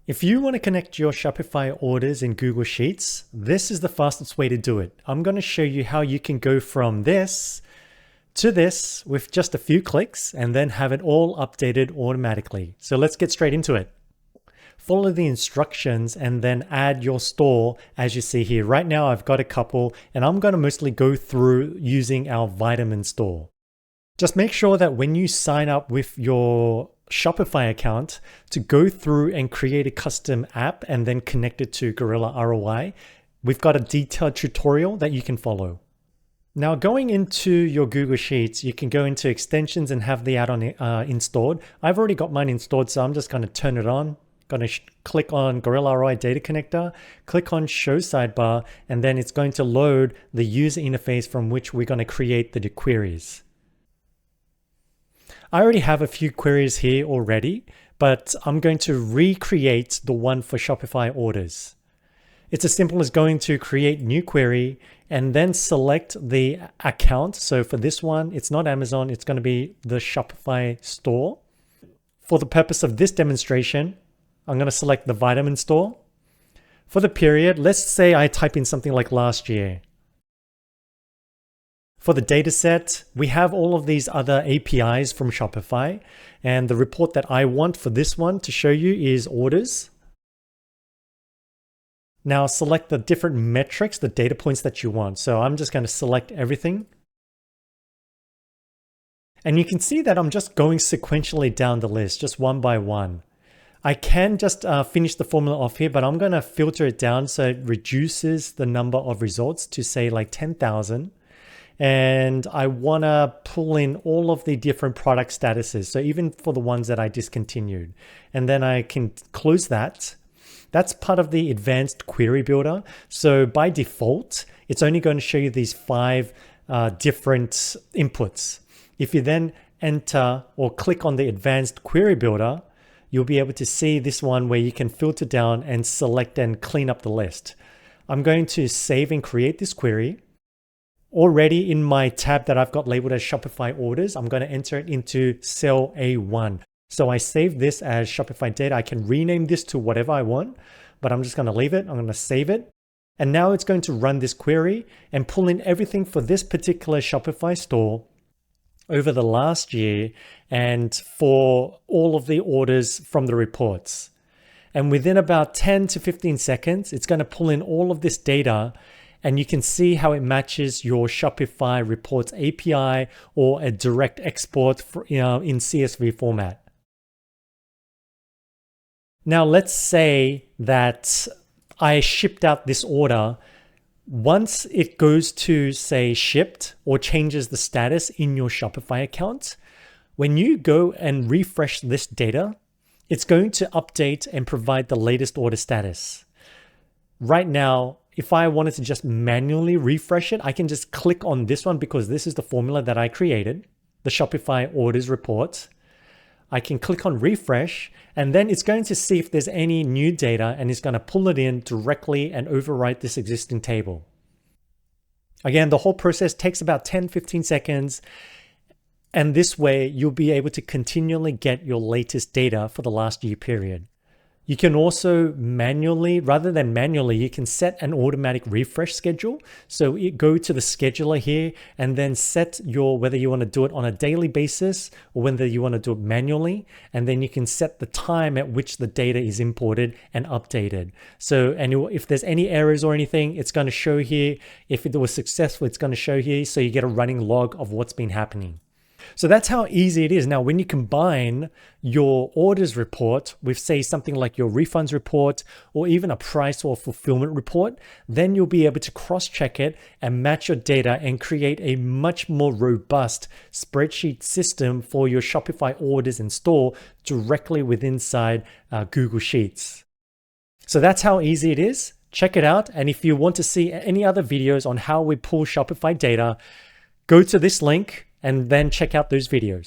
If you want to connect your Shopify orders in Google Sheets, this is the fastest way to do it. I'm going to show you how you can go from this to this with just a few clicks and then have it all updated automatically. So let's get straight into it. Follow the instructions and then add your store as you see here. Right now I've got a couple and I'm going to mostly go through using our vitamin store. Just make sure that when you sign up with your Shopify account to go through and create a custom app and then connect it to Gorilla ROI, we've got a detailed tutorial that you can follow. Now going into your Google Sheets, you can go into extensions and have the add-on installed. I've already got mine installed, so I'm just going to turn it on. Going to click on Gorilla ROI Data Connector, click on Show Sidebar, and then it's going to load the user interface from which we're going to create the queries. I already have a few queries here already, but I'm going to recreate the one for Shopify orders. It's as simple as going to create new query and then select the account. So for this one, it's not Amazon, it's going to be the Shopify store. For the purpose of this demonstration, I'm going to select the vitamin store. For the period, let's say I type in something like last year. For the data set, we have all of these other APIs from Shopify, and the report that I want for this one to show you is orders. Now select the different metrics, the data points that you want. So I'm just going to select everything. And you can see that I'm just going sequentially down the list, just one by one. I can just finish the formula off here, but I'm going to filter it down so it reduces the number of results to say like 10,000. And I want to pull in all of the different product statuses. So even for the ones that I discontinued, and then I can close that. That's part of the advanced query builder. So by default, it's only going to show you these 5 different inputs. If you then enter or click on the advanced query builder, you'll be able to see this one where you can filter down and select and clean up the list. I'm going to save and create this query. Already in my tab that I've got labeled as Shopify orders, I'm going to enter it into cell A1. So I save this as Shopify data. I can rename this to whatever I want, but I'm just going to leave it. I'm going to save it. And now it's going to run this query and pull in everything for this particular Shopify store over the last year and for all of the orders from the reports. And within about 10 to 15 seconds, it's going to pull in all of this data. And you can see how it matches your Shopify reports API or a direct export for, in CSV format. Now let's say that I shipped out this order. Once it goes to say shipped or changes the status in your Shopify account, when you go and refresh this data, it's going to update and provide the latest order status. Right now, if I wanted to just manually refresh it, I can just click on this one because this is the formula that I created, the Shopify orders report. I can click on refresh and then it's going to see if there's any new data and it's going to pull it in directly and overwrite this existing table. Again, the whole process takes about 10-15 seconds. And this way you'll be able to continually get your latest data for the last year period. You can also manually, rather than manually, you can set an automatic refresh schedule. So you go to the scheduler here and then set your, whether you want to do it on a daily basis or whether you want to do it manually. And then you can set the time at which the data is imported and updated. So, and if there's any errors or anything, it's going to show here. If it was successful, it's going to show here. So you get a running log of what's been happening. So that's how easy it is. Now, when you combine your orders report with, say, something like your refunds report or even a price or fulfillment report, then you'll be able to cross-check it and match your data and create a much more robust spreadsheet system for your Shopify orders and store directly within inside Google Sheets. So that's how easy it is. Check it out. And if you want to see any other videos on how we pull Shopify data, go to this link and then check out those videos.